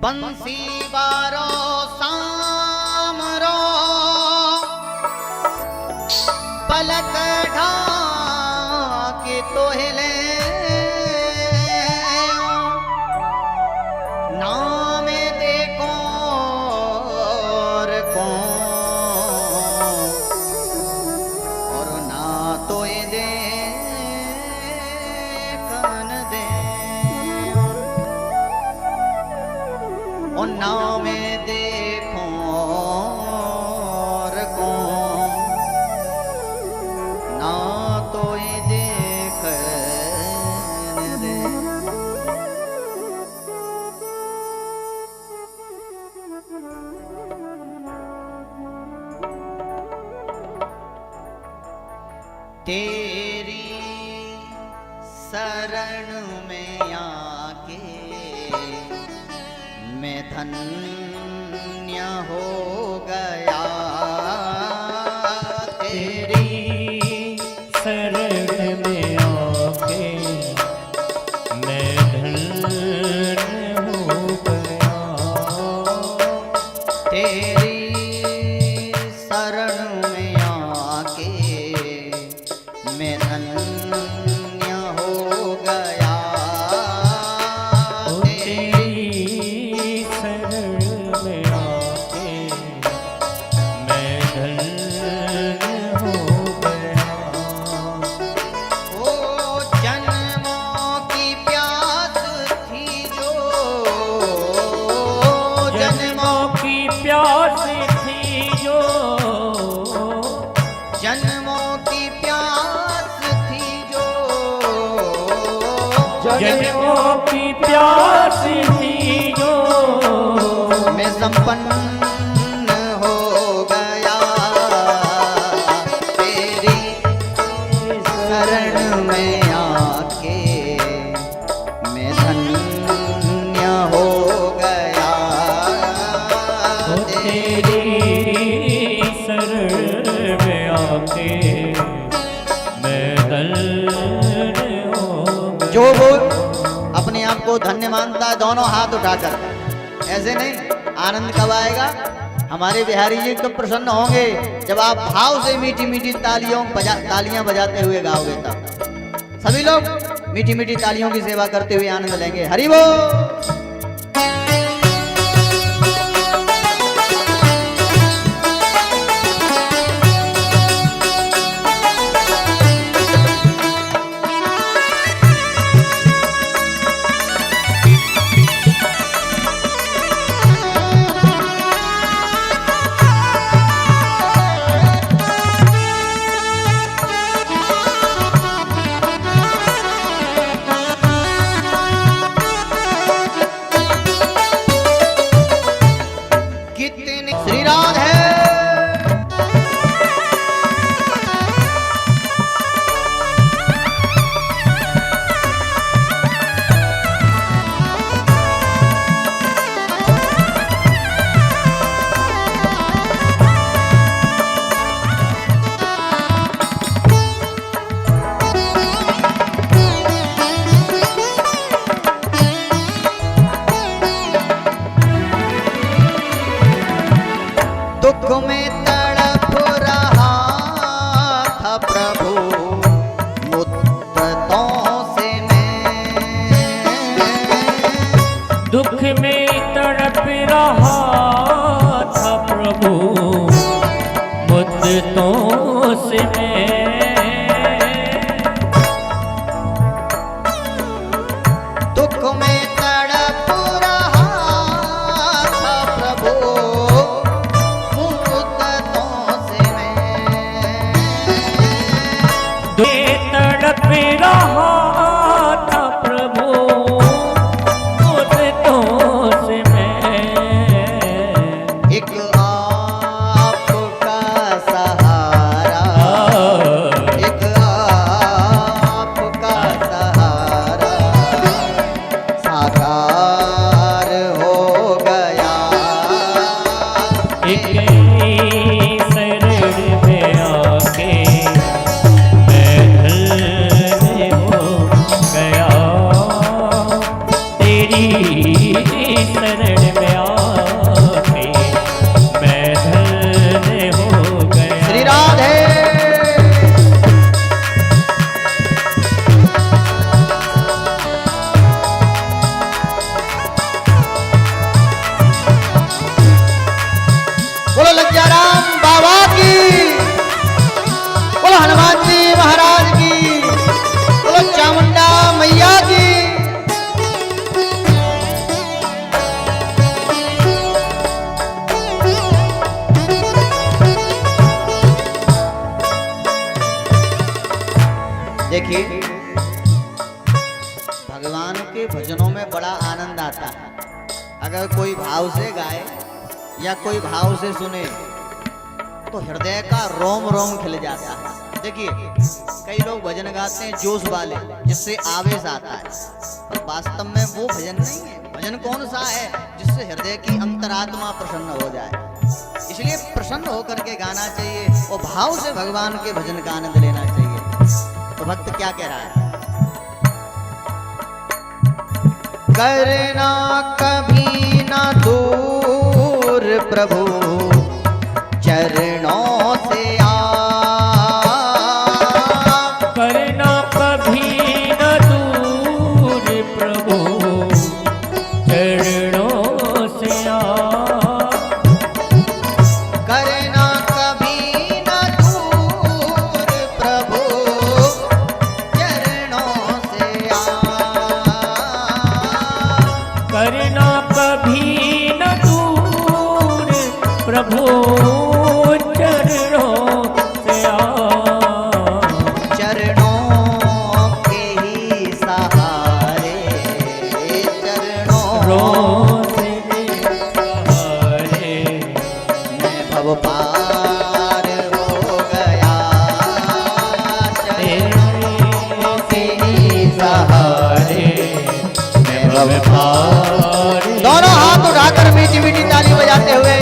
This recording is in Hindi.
बंसी बारो सामरो पलक ढाके तो हिले नाम देखो और ना तो ये दे कन दे और ना में देखो और कौन ना तो ये देखन दे। तेरी शरण में आके मैं धन्य हो गया। तेरी शरण में आके मैं धन्य हो गया। तेरी शरण में आके मैं धन्य हो गया। तेरी शरण में आके मैं धन्य हो गया। ओ जन्मों की प्यास थी जो जन्मों की प्यास थी जो जन्मों की प्यास थी जो जन्मों की प्यास थी जो मैं संपन्न हो गया। तेरी शरण में आके मैं धन्य हो गया। तेरी शरण में आके मैं धन्य हो गया। जो वो अपने आप को धन्य मानता है दोनों हाथ उठाकर, ऐसे नहीं। आनंद कब आएगा? हमारे बिहारी जी कब प्रसन्न होंगे? जब आप भाव से मीठी मीठी तालियां बजाते हुए गाओगे तब। सभी लोग मीठी मीठी तालियों की सेवा करते हुए आनंद लेंगे। हरि बोल। कितनी श्री राधे दुख में तड़प रहा था प्रभु मुद्दतों से मैं। दुख में तड़प रहा था प्रभु मुद्दतों से मैं। दुख में तड़प रहा था प्रभु मुद्दतों से मैं। तड़प रहा था प्रभु मुद्दतों से मैं। एक आपका सहारा शरण में आके मैं धन्य हो गया। श्री राधे। बोलो लज्जाराम बाबा की, बोलो हनुमान जी महाराज की, बोलो चामुंडा मैया की। देखिए, भगवान के भजनों में बड़ा आनंद आता है। अगर कोई भाव से गाए या कोई भाव से सुने तो हृदय का रोम रोम खिल जाता है। देखिए, कई लोग भजन गाते हैं जोश वाले, जिससे आवेश आता है, पर वास्तव में वो भजन नहीं है। भजन कौन सा है? जिससे हृदय की अंतरात्मा प्रसन्न हो जाए। इसलिए प्रसन्न होकर के गाना चाहिए और भाव से भगवान के भजन का आनंद लेना चाहिए। तो भक्त क्या कह रहा है? करना कभी ना दूर प्रभु चरणों से आ, करना कभी न दूर प्रभु चरणों से आ, करना कभी ना दूर प्रभु चरणों से आ, करना कभी न दूर प्रभु चरणों से आ, चरणों के ही सहारे, चरणों से सहारे मैं भव पार हो गया, चरणों के ही सहारे मैं भव पार। दोनों हाथ उठाकर मीठी मीठी ताली बजाते हुए